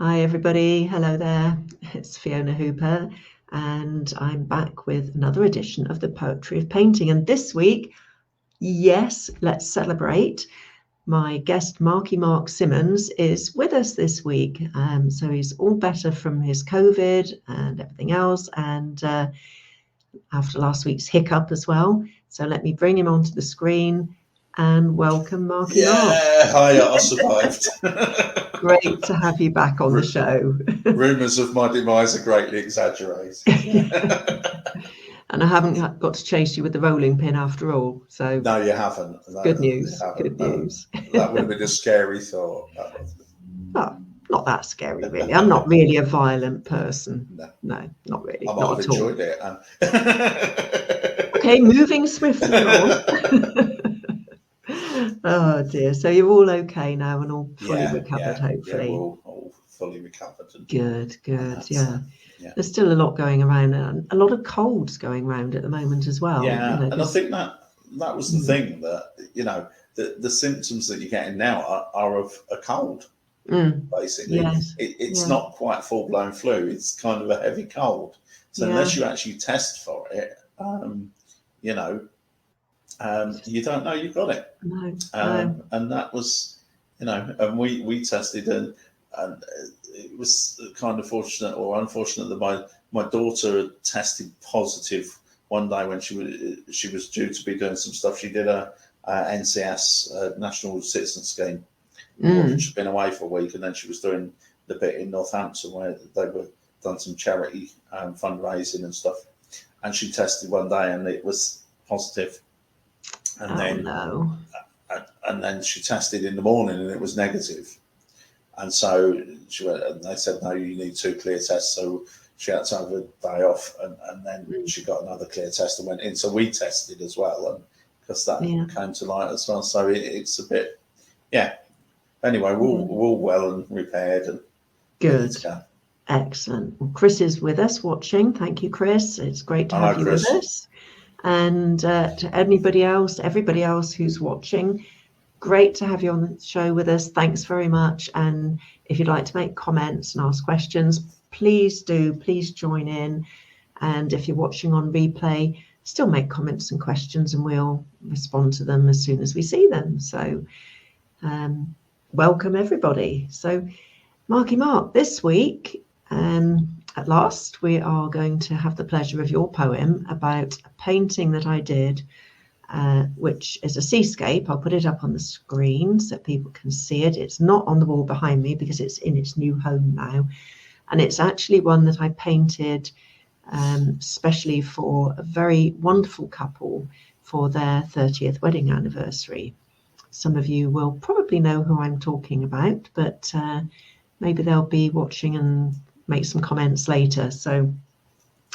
Hi everybody, hello there. It's Fiona Hooper and I'm back with another edition of the Poetry of Painting. And this week, yes, let's celebrate. My guest Markey Mark Symmonds is with us this week. So he's all better from his COVID and everything else, and after last week's hiccup as well. So let me bring him onto the screen and welcome Markey Mark. Yeah, hi, I survived. Great to have you back on the show. Rumours of my demise are greatly exaggerated. And I haven't got to chase you with the rolling pin after all. So No, you haven't. No, good news. Haven't. Good news. That would have been a scary thought. Oh, not that scary, really. I'm not really a violent person. No, not really. I might not have at all. enjoyed it. Okay, moving swiftly on. Oh dear. So you're all okay now and all fully recovered, hopefully. Yeah, we're all fully recovered. Good. Yeah. There's still a lot going around, and a lot of colds going around at the moment as well. Yeah, and I think that was the thing, that the symptoms that you're getting now are of a cold. Basically, yes. It's not quite full-blown flu. It's kind of a heavy cold. So unless you actually test for it, you don't know you've got it. No. And that was, and we tested, and it was kind of fortunate or unfortunate that my daughter had tested positive one day when she was due to be doing some stuff. She did a NCS National Citizen Scheme. She'd been away for a week, and then she was doing the bit in Northampton where they were done some charity fundraising and stuff. And she tested one day, and it was positive. And then she tested in the morning, and it was negative. And so she went, and they said, no, you need 2 clear tests. So she had to have a day off, and then she got another clear test and went in. So we tested as well, and because that came to light as well. So it's a bit, Anyway, we're all well and repaired. And good. Excellent. Well, Chris is with us watching. Thank you, Chris. It's great to have you with us. And to everybody else who's watching, great to have you on the show with us. Thanks very much. And if you'd like to make comments and ask questions, please do. Please join in. And if you're watching on replay, still make comments and questions, and we'll respond to them as soon as we see them. So welcome everybody. So Markey Mark, this week, at last, we are going to have the pleasure of your poem about a painting that I did, which is a seascape. I'll put it up on the screen so people can see it. It's not on the wall behind me because it's in its new home now. And it's actually one that I painted especially for a very wonderful couple for their 30th wedding anniversary. Some of you will probably know who I'm talking about, but maybe they'll be watching and make some comments later. So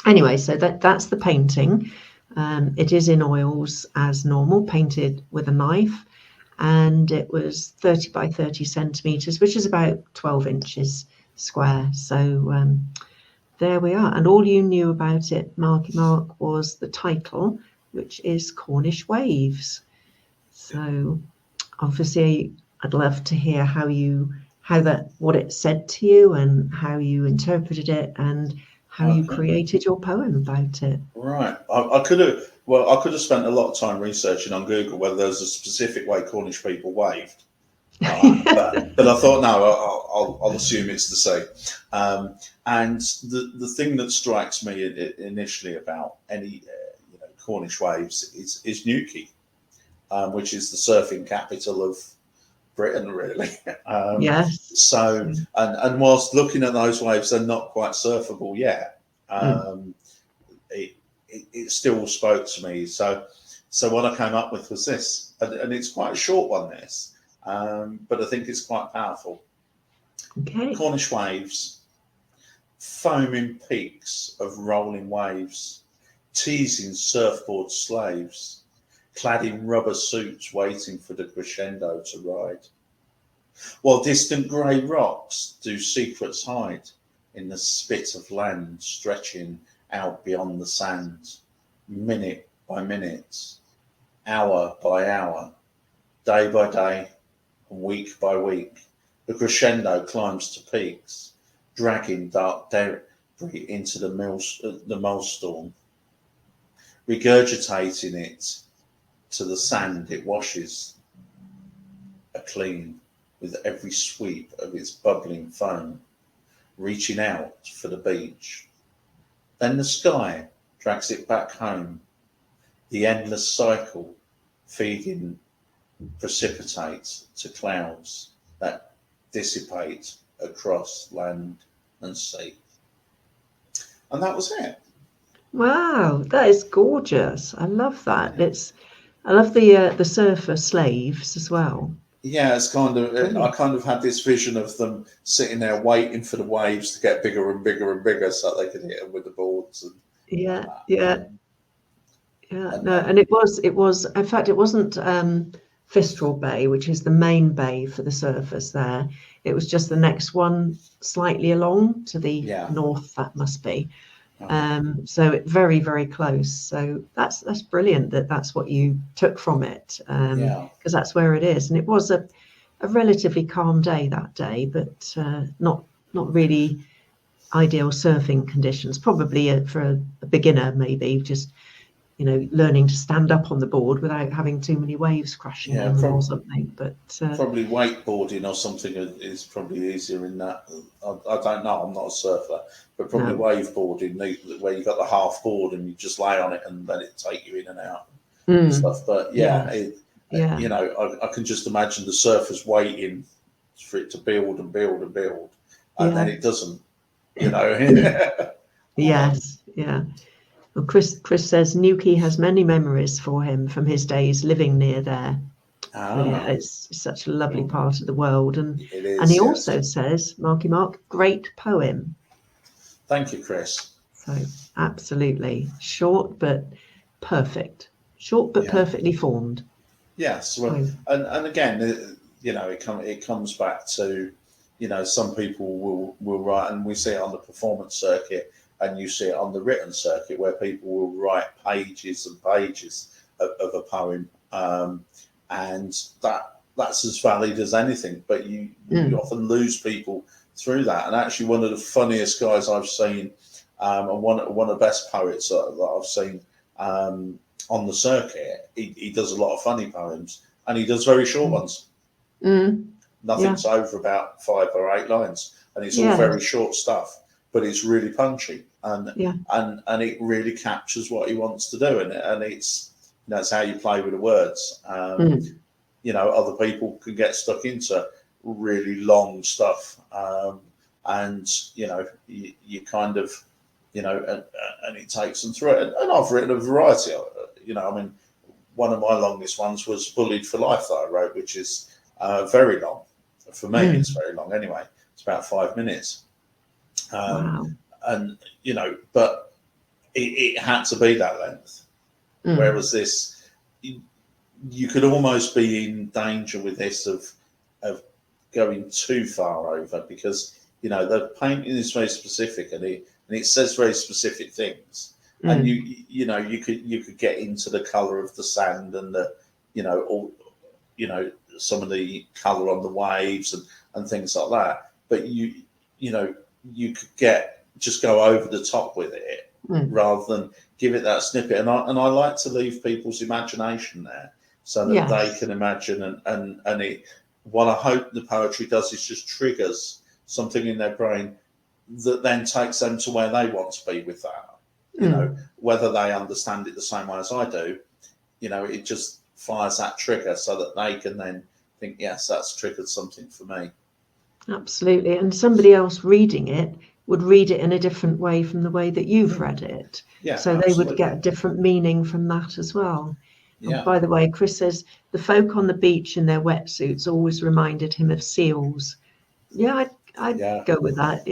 anyway, so that's the painting. It is in oils as normal, painted with a knife, and it was 30 by 30 centimeters, which is about 12 inches square. So there we are. And all you knew about it, Markey Mark, was the title, which is Cornish Waves. So obviously I'd love to hear what it said to you and how you interpreted it and how you created your poem about it. Right. I could have spent a lot of time researching on Google whether there's a specific way Cornish people waved. But I thought, no, I'll assume it's the same. And the thing that strikes me initially about any Cornish waves is Newquay, which is the surfing capital of Britain, really. Yes. So, and whilst looking at those waves, they're not quite surfable yet. It still spoke to me. So what I came up with was this, and it's quite a short one, this, but I think it's quite powerful. Okay. Cornish waves, foaming peaks of rolling waves, teasing surfboard slaves, clad in rubber suits waiting for the crescendo to ride. While distant grey rocks do secrets hide in the spit of land stretching out beyond the sand, minute by minute, hour by hour, day by day, and week by week, the crescendo climbs to peaks dragging dark debris into the maelstrom, regurgitating it to the sand it washes clean with every sweep of its bubbling foam, reaching out for the beach. Then the sky drags it back home, the endless cycle feeding precipitate to clouds that dissipate across land and sea. And that was it. Wow, that is gorgeous. I love that. I love the surfer slaves as well. Yeah, it's kind of, I kind of had this vision of them sitting there waiting for the waves to get bigger and bigger and bigger so they could hit them with the boards. And, Yeah. and, No, and it was, in fact, it wasn't Fistral Bay, which is the main bay for the surfers there. It was just the next one slightly along to the north, that must be. So very, very close. So that's brilliant that's what you took from it, because that's where it is. And it was a relatively calm day that day, but not really ideal surfing conditions. Probably for a beginner, maybe just learning to stand up on the board without having too many waves crashing in them or something. But probably wakeboarding or something is probably easier in that. I don't know. I'm not a surfer, but probably waveboarding where you got the half board and you just lay on it and let it take you in and out and stuff. But I can just imagine the surfers waiting for it to build and build and build, and then it doesn't. Yes. Well, Chris says Newquay has many memories for him from his days living near there. It's such a lovely part of the world, and he also says, Marky Mark, great poem. Thank you, Chris. So absolutely short but perfect, perfectly formed. Yes, well, and again, it comes back to, some people will write, and we see it on the performance circuit. And you see it on the written circuit where people will write pages and pages of a poem, and that's as valid as anything. But you often lose people through that. And actually, one of the funniest guys I've seen, and one of the best poets that I've seen on the circuit, he does a lot of funny poems, and he does very short ones. Nothing's over about 5 or 8 lines, and it's all very short stuff. But it's really punchy, and it really captures what he wants to do, and it's that's how you play with the words. Other people can get stuck into really long stuff, and you kind of and it takes them through it. And I've written a variety of it. One of my longest ones was "Bullied for Life" that I wrote, which is very long. For me, it's very long anyway. It's about 5 minutes. Wow. And but it had to be that length. Whereas this, you could almost be in danger with this of going too far over, because the painting is very specific and it says very specific things, and you could get into the color of the sand and the some of the color on the waves and things like that, but you could just go over the top with it rather than give it that snippet. And I like to leave people's imagination there so that they can imagine. And what I hope the poetry does is just triggers something in their brain that then takes them to where they want to be with that. Whether they understand it the same way as I do, it just fires that trigger so that they can then think, yes, that's triggered something for me. Absolutely. And somebody else reading it would read it in a different way from the way that you've read it. So they would get a different meaning from that as well. And by the way, Chris says the folk on the beach in their wetsuits always reminded him of seals. I'd go with that.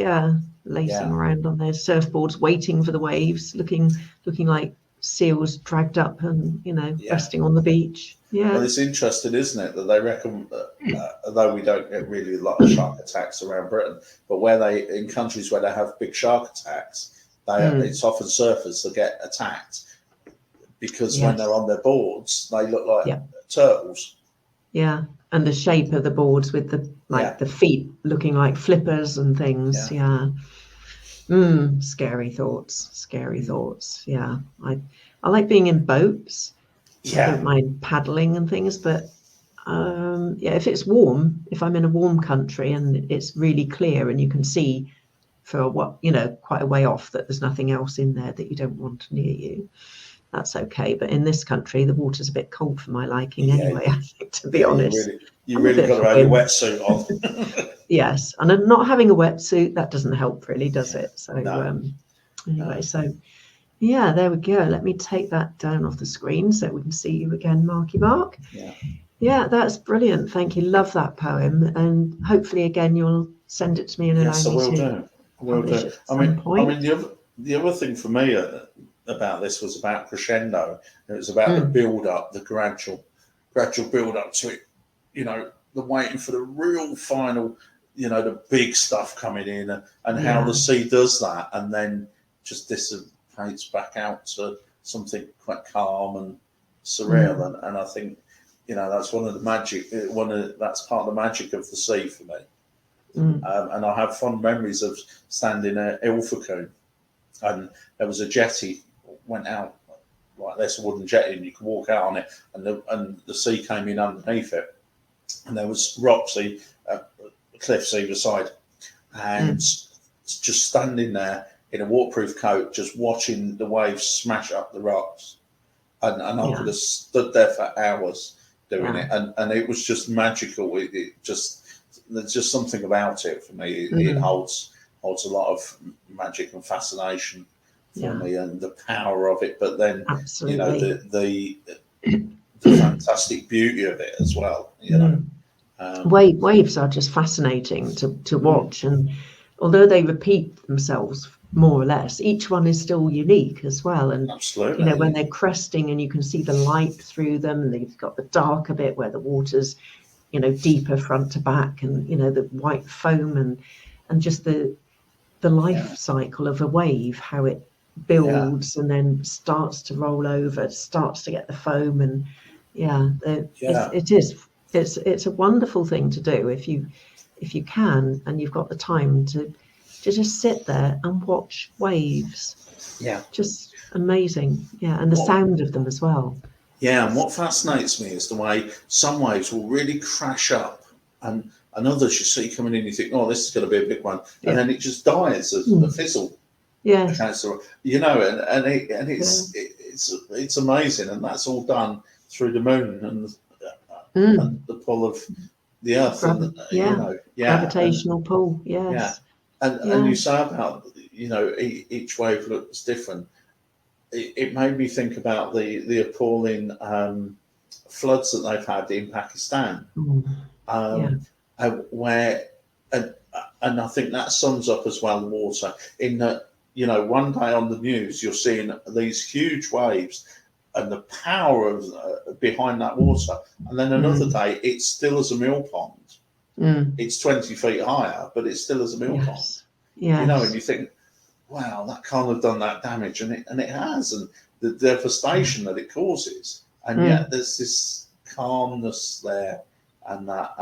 Lacing around on their surfboards, waiting for the waves, looking like seals dragged up and resting on the beach. Well, it's interesting, isn't it, that they reckon that although we don't get really a lot of shark attacks around Britain, but in countries where they have big shark attacks, it's often surfers that get attacked because when they're on their boards, they look like turtles. Yeah. And the shape of the boards with the the feet looking like flippers and things. Yeah. Scary thoughts. Scary thoughts. Yeah. I like being in boats. I don't mind paddling and things, but if it's warm, if I'm in a warm country and it's really clear and you can see for quite a way off that there's nothing else in there that you don't want near you, that's okay. But in this country, the water's a bit cold for my liking anyway, I think, to be honest. You really got to have your wetsuit on. Yes, and not having a wetsuit, that doesn't help really, does it? So No. so yeah, there we go. Let me take that down off the screen so we can see you again, Marky Mark. Yeah, that's brilliant. Thank you. Love that poem, and hopefully again you'll send it to me and allow me to publish it at some point. The other thing for me about this was about crescendo. It was about the build up, the gradual build up to it. The waiting for the real final, the big stuff coming in, and how the sea does that, and then just dissipates back out to something quite calm and surreal. And I think, that's one of the magic. That's part of the magic of the sea for me. And I have fond memories of standing at Ilfracombe, and there was a jetty went out like this, a wooden jetty, and you could walk out on it, and the sea came in underneath it, and there was rocks, cliffs either side, and just standing there in a waterproof coat, just watching the waves smash up the rocks, and I could have stood there for hours doing it, and it was just magical. There's just something about it for me. It holds a lot of magic and fascination for me, and the power of it. But then, the fantastic beauty of it as well. Waves are just fascinating to watch, and although they repeat themselves more or less, each one is still unique as well. And when they're cresting and you can see the light through them, and they've got the darker bit where the water's deeper front to back, and the white foam, and just the life cycle of a wave, how it builds and then starts to roll over, starts to get the foam, and it's a wonderful thing to do if you can, and you've got the time to just sit there and watch waves. Just amazing. And the sound of them as well. And what fascinates me is the way some waves will really crash up, and others you see coming in, you think, oh, this is going to be a big one, and then it just dies as a fizzle. And it's amazing, and that's all done through the moon and the pull of the earth, gravitational pull. And you say about each wave looks different. It made me think about the appalling floods that they've had in Pakistan, where and I think that sums up as well water, in that one day on the news you're seeing these huge waves and the power of behind that water, and then another day it's still as a mill pond. It's 20 feet higher, but it's still as a mill pond. And you think, wow, that can't have done that damage, and it has, and the devastation that it causes, and yet there's this calmness there, and that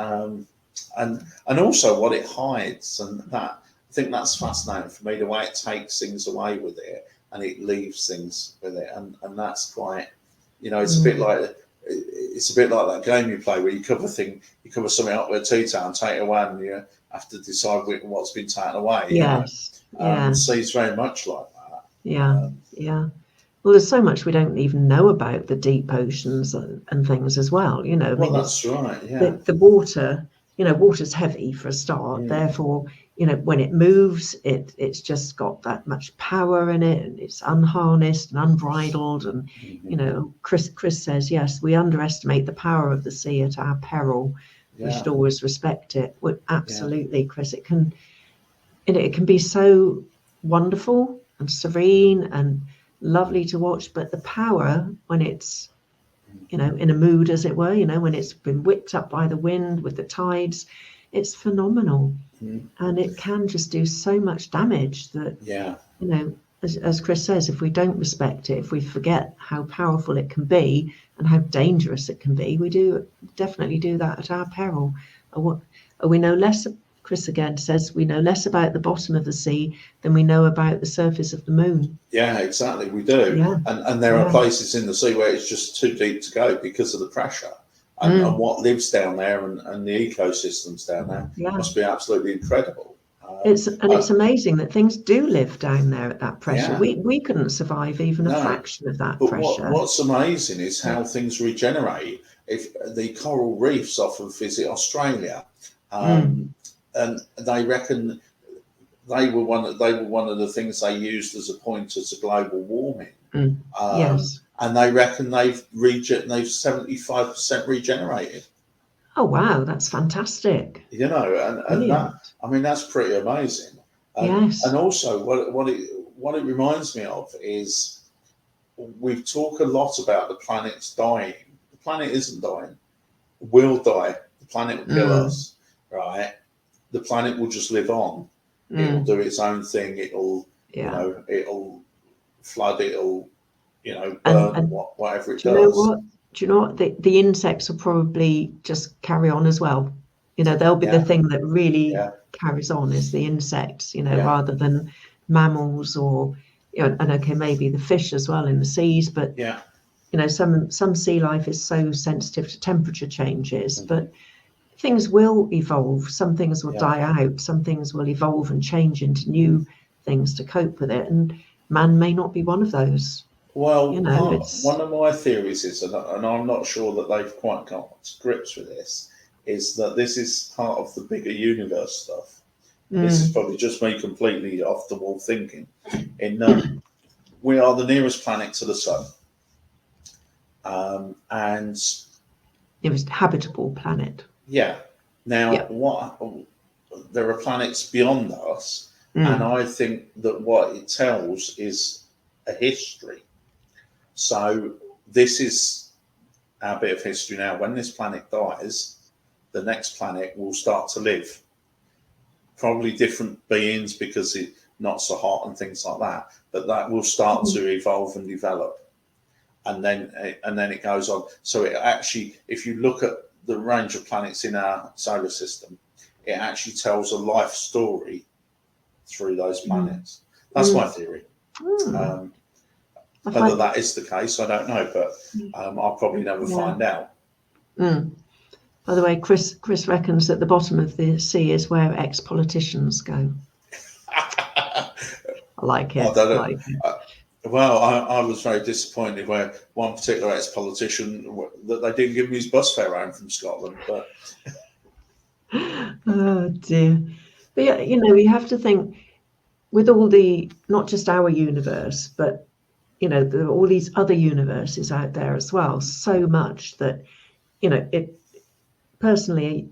and also what it hides, and that I think that's fascinating for me, the way it takes things away with it and it leaves things with it, and that's quite, it's a bit like that game you play where you cover something up with a tea-towel and take it away, and you have to decide what's been taken away. The sea's very much like that. Well, there's so much we don't even know about the deep oceans and things as well. That's right. The water, water's heavy for a start. Therefore, when it moves, it's just got that much power in it, and it's unharnessed and unbridled. And Chris says, yes, we underestimate the power of the sea at our peril. We should always respect it. Well, absolutely, Chris. It can be so wonderful and serene and lovely to watch, but the power when it's in a mood, as it were, when it's been whipped up by the wind with the tides, it's phenomenal. And it can just do so much damage that as Chris says, if we don't respect it, if we forget how powerful it can be and how dangerous it can be, we do definitely do that at our peril. Or we know less. Chris again says we know less about the bottom of the sea than we know about the surface of the moon. Yeah, exactly. We do. Yeah. And there are places in the sea where it's just too deep to go because of the pressure. And what lives down there and the ecosystems down there must be absolutely incredible. It's amazing that things do live down there at that pressure. We couldn't survive even a fraction of that pressure. What's amazing is how things regenerate. If the coral reefs often visit Australia, and they reckon they were one of the things they used as a pointer to global warming. Yes. And they reckon they've 75% regenerated. Oh wow, that's fantastic. You know, and that, I mean, that's pretty amazing. Yes. And also what it reminds me of is we talk a lot about the planet's dying. The planet isn't dying. We'll die. The planet will kill us, right? The planet will just live on. It'll do its own thing. It'll, you know, it'll flood. It'll, you know, burn and whatever it does. Do you know what? The insects will probably just carry on as well. You know, they'll be the thing that really carries on is the insects, you know, rather than mammals or, you know, and okay, maybe the fish as well in the seas, but you know, some sea life is so sensitive to temperature changes, but things will evolve. Some things will die out. Some things will evolve and change into new things to cope with it. And man may not be one of those. Well, you know, one of my theories is, and I'm not sure that they've quite got to grips with this, is that this is part of the bigger universe stuff. This is probably just me completely off the wall thinking. We are the nearest planet to the sun. And it was a habitable planet. Yeah. Now, there are planets beyond us, and I think that what it tells is a history. So this is our bit of history now. When this planet dies, the next planet will start to live. Probably different beings because it's not so hot and things like that. But that will start to evolve and develop, and then it goes on. So it actually, if you look at the range of planets in our solar system, it actually tells a life story through those planets. That's my theory. Whether that is the case, I don't know, but I'll probably never find out. By the way, Chris reckons that the bottom of the sea is where ex-politicians go. I like it. Well, I was very disappointed where one particular ex-politician, that they didn't give me his bus fare home from Scotland. But oh dear. But yeah, you know, we have to think with all the, not just our universe, but you know, all these other universes out there as well. So much that, you know, it personally,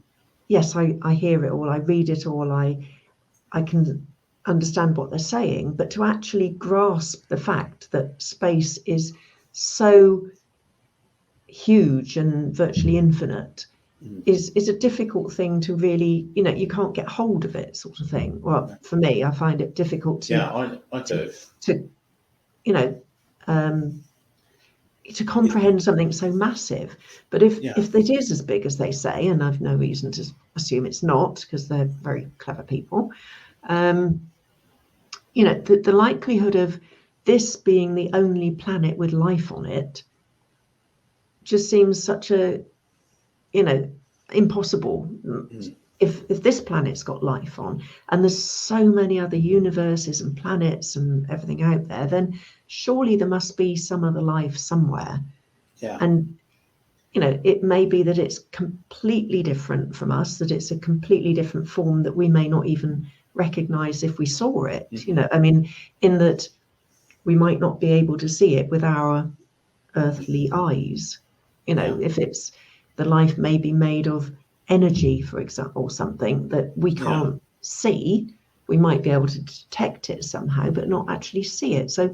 yes, I hear it all, I read it all, I can understand what they're saying, but to actually grasp the fact that space is so huge and virtually infinite is a difficult thing to really, you know, you can't get hold of it, sort of thing. Well, for me, I find it difficult to I do. To you know, to comprehend something so massive. But if it is as big as they say, and I've no reason to assume it's not, because they're very clever people, you know, the likelihood of this being the only planet with life on it just seems such a, you know, impossible. If this planet's got life on, and there's so many other universes and planets and everything out there, then surely there must be some other life somewhere. And you know, it may be that it's completely different from us, that it's a completely different form that we may not even recognize if we saw it. You know, I mean, in that we might not be able to see it with our earthly eyes. You know, if it's, the life may be made of energy, for example, or something that we can't see. We might be able to detect it somehow, but not actually see it. So,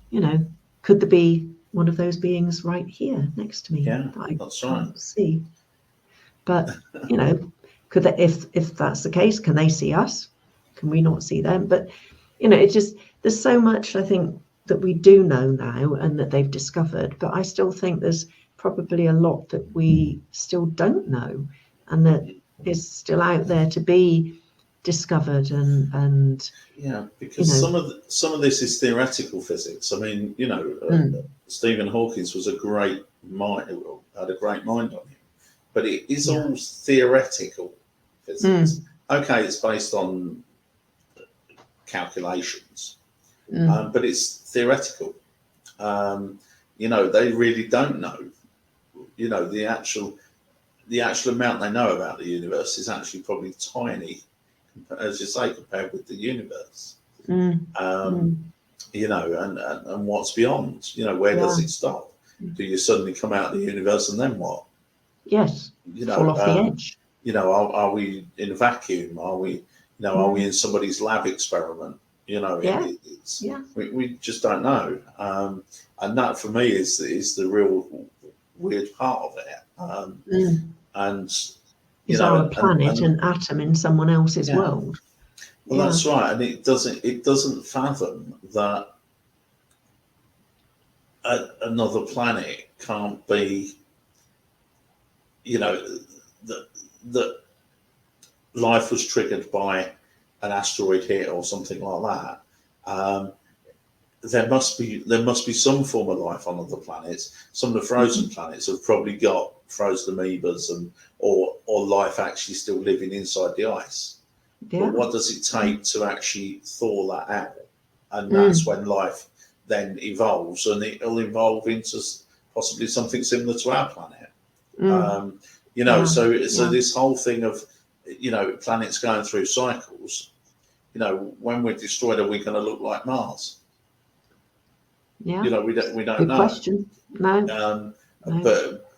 you know, could there be one of those beings right here next to me that I can't see? But you know, could they, if that's the case, can they see us? Can we not see them? But you know, it just, there's so much, I think, that we do know now and that they've discovered, but I still think there's probably a lot that we still don't know and that is still out there to be discovered. And Yeah, because some of this is theoretical physics. I mean, Stephen Hawking was a great mind, had a great mind on him, but it is all theoretical physics. Okay, it's based on calculations, but it's theoretical. They really don't know. The actual amount they know about the universe is actually probably tiny, as you say, compared with the universe. And what's beyond? Where does it stop? Do you suddenly come out of the universe and then what? Yes. Fall off the edge. Are we in a vacuum? Are we in somebody's lab experiment? We just don't know. And that for me is the real weird part of it. And is our planet an atom in someone else's world? Well, that's right, and it doesn't fathom that another planet can't be, that life was triggered by an asteroid hit or something like that. There must be some form of life on other planets. Some of the frozen planets have probably got frozen amoebas or life actually still living inside the ice. But what does it take to actually thaw that out? And that's when life then evolves, and it'll evolve into possibly something similar to our planet. So this whole thing of planets going through cycles. When we're destroyed, are we going to look like Mars? Yeah. We don't Good know. Question. No. No.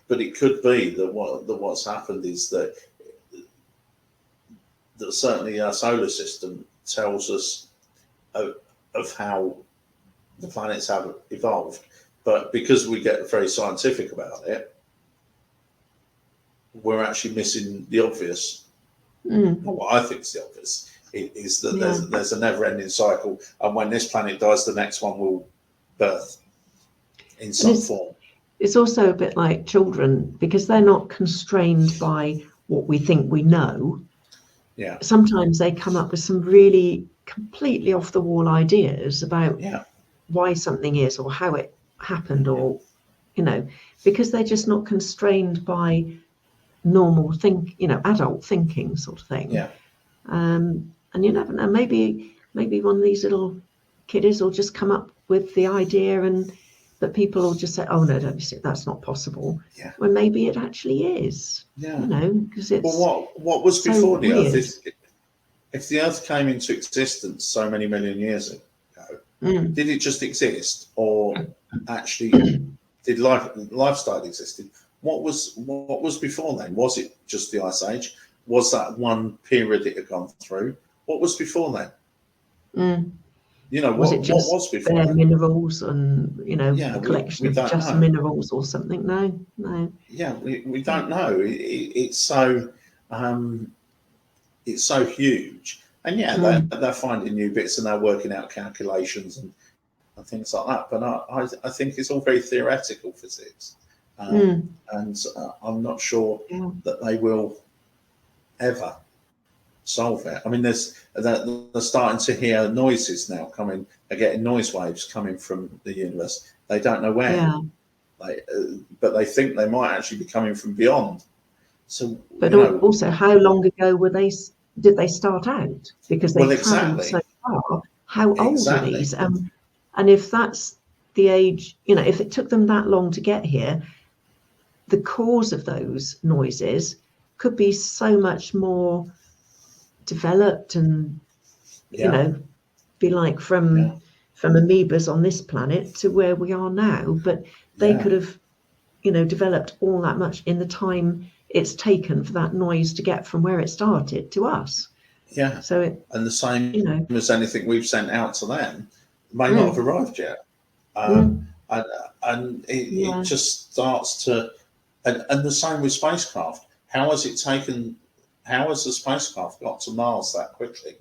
But it could be that what's happened is that certainly our solar system tells us of how the planets have evolved, but because we get very scientific about it, we're actually missing the obvious. What I think is the obvious is that there's a never-ending cycle, and when this planet dies, the next one will birth in some form. It's also a bit like children, because they're not constrained by what we think we know. Yeah. Sometimes they come up with some really completely off the wall ideas about why something is or how it happened, or because they're just not constrained by normal adult thinking sort of thing. And you never know, maybe one of these little kiddies will just come up with the idea, and that people will just say, oh no, don't you see, that's not possible. When maybe it actually is. Because it's what was so before the weird. Earth? If the Earth came into existence so many million years ago, did it just exist, or actually did life start existing? What was before then? Was it just the Ice Age? Was that one period it had gone through? What was before then? Was it just what was before bare then? minerals and a collection we of don't just know. minerals or something? No. Yeah, we don't know. It's so huge, and they're finding new bits and they're working out calculations and things like that. But I think it's all very theoretical physics, and I'm not sure that they will ever solve it. I mean, they're starting to hear noises now coming. They're getting noise waves coming from the universe. They don't know where. But they think they might actually be coming from beyond. So, but also, how long ago did they start out? Because they've travelled so far. How old are these? And if that's the age, if it took them that long to get here, the cause of those noises could be so much more developed, and be like from amoebas on this planet to where we are now. But they could have developed all that much in the time it's taken for that noise to get from where it started to us. So and the same as anything we've sent out to them may not have arrived yet. And it just starts to, and the same with spacecraft. How has the spacecraft got to Mars that quickly?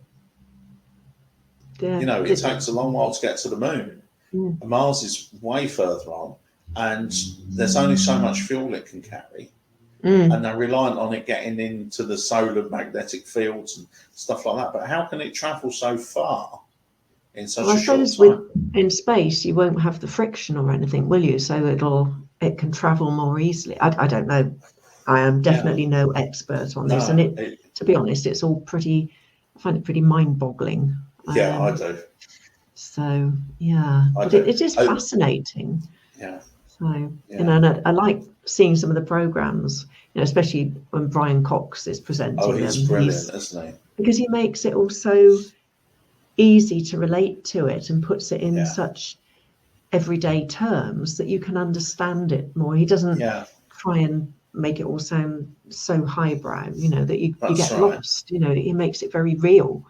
Yeah. You know, it takes a long while to get to the moon. Mm. Mars is way further on, and there's only so much fuel it can carry. And they're reliant on it getting into the solar magnetic fields and stuff like that. But how can it travel so far in such Well, I a short suppose time? in space you won't have the friction or anything, will you? So it can travel more easily. I don't know. I am definitely no expert on this, and to be honest, it's all I find it pretty mind-boggling. Yeah, I do. So yeah, but it is fascinating. Yeah. So and I like seeing some of the programs, especially when Brian Cox is presenting them. Oh, he's brilliant, isn't he? Because he makes it all so easy to relate to it and puts it in such everyday terms that you can understand it more. He doesn't try and make it all sound so highbrow, that you get lost. He makes it very real,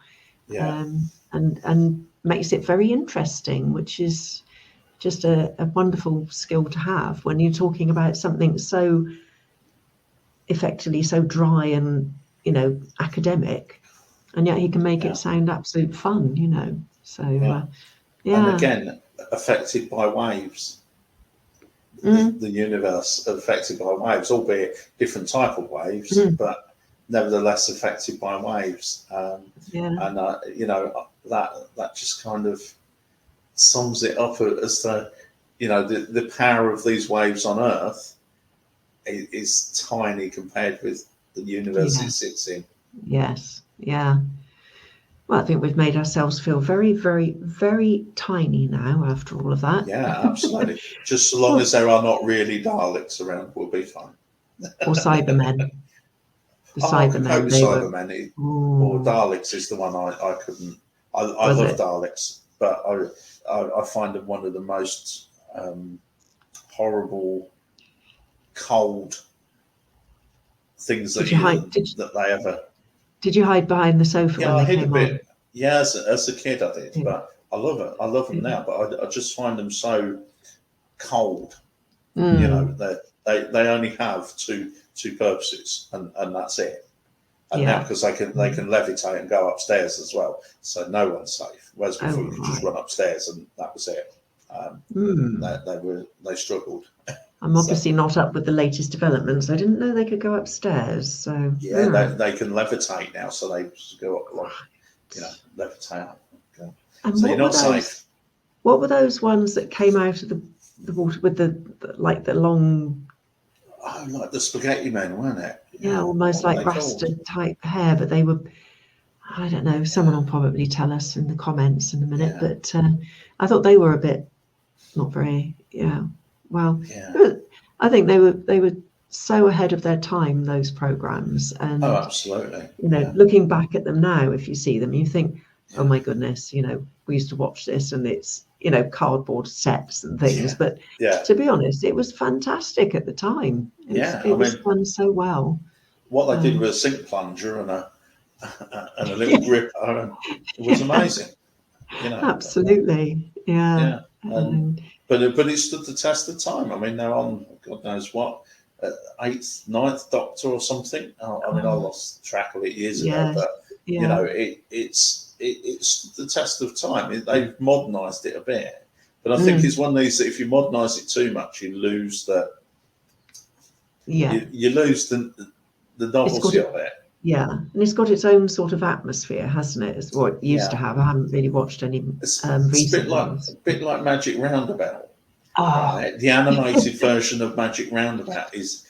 and makes it very interesting, which is just a wonderful skill to have when you're talking about something so effectively so dry and academic, and yet he can make it sound absolute fun. So and again, affected by waves. The universe affected by waves, albeit different type of waves, but nevertheless affected by waves. And that just kind of sums it up as the power of these waves on Earth is tiny compared with the universe it sits in. Yes, yeah. Well, I think we've made ourselves feel very, very, very tiny now after all of that. Yeah, absolutely. Just so long as there are not really Daleks around, we'll be fine. Or Cybermen. Cybermen. Or Daleks is the one I couldn't. I love Daleks, but I find them one of the most horrible, cold things that they ever. Did you hide behind the sofa? Yeah, when I they hid came a bit. On? Yeah, as a kid I did, but I love it. I love them now, but I just find them so cold. They only have two purposes, and that's it. And now because they can levitate and go upstairs as well, so no one's safe. Whereas before you could just run upstairs and that was it. They struggled. I'm obviously not up with the latest developments. I didn't know they could go upstairs. So they can levitate now, so they just go up, levitate up. And so you're not safe. What were those ones that came out of the water with the long? Oh, like the spaghetti men, weren't it? Yeah, almost like Rasta type hair, but they were. I don't know. Someone will probably tell us in the comments in a minute. But I thought they were a bit not very. Well, I think they were so ahead of their time, those programs. And absolutely. Looking back at them now, if you see them, you think, oh my goodness, we used to watch this, and it's cardboard sets and things. But to be honest, it was fantastic at the time. It was done so well. What they did with a sink plunger and a little gripper, it was amazing. Absolutely, yeah. But it stood the test of time. I mean, they're on God knows what, 8th, 9th Doctor or something. I lost track of it years ago, but it stood the test of time. They've modernised it a bit, but I think it's one of these that if you modernise it too much, you lose you lose the novelty of it. Yeah, and it's got its own sort of atmosphere, hasn't it? It's what it used to have. I haven't really watched any recent ones. A bit like Magic Roundabout. Right? The animated version of Magic Roundabout is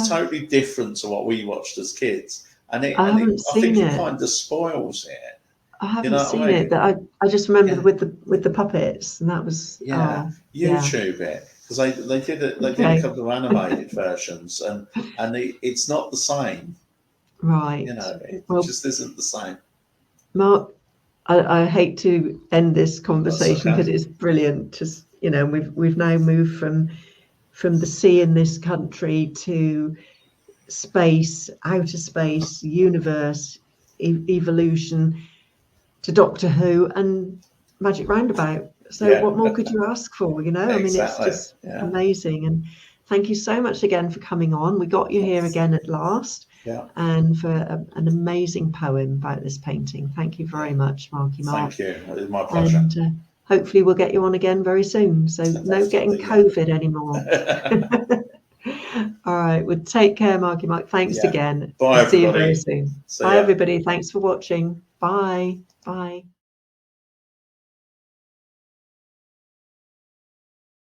totally different to what we watched as kids, and I think it kind of spoils it. I haven't seen it. That I just remember with the puppets, and that was YouTube it. Because they did a couple of animated versions, and it's not the same. Right. It just isn't the same. Mark, I hate to end this conversation because it's brilliant. Just we've now moved from the sea in this country to space, outer space, universe, evolution, to Doctor Who and Magic Roundabout. So what more could you ask for? I mean, it's just amazing. And thank you so much again for coming on. We got you here again at last. Yeah. and for an amazing poem about this painting. Thank you very much, Markey Mark. Thank you. It was my pleasure. And hopefully we'll get you on again very soon. So no getting COVID anymore. All right. Well, take care, Markey Mark. Thanks again. Bye, I'll see you everybody. very soon. See Bye, ya. everybody. Thanks for watching. Bye. Bye.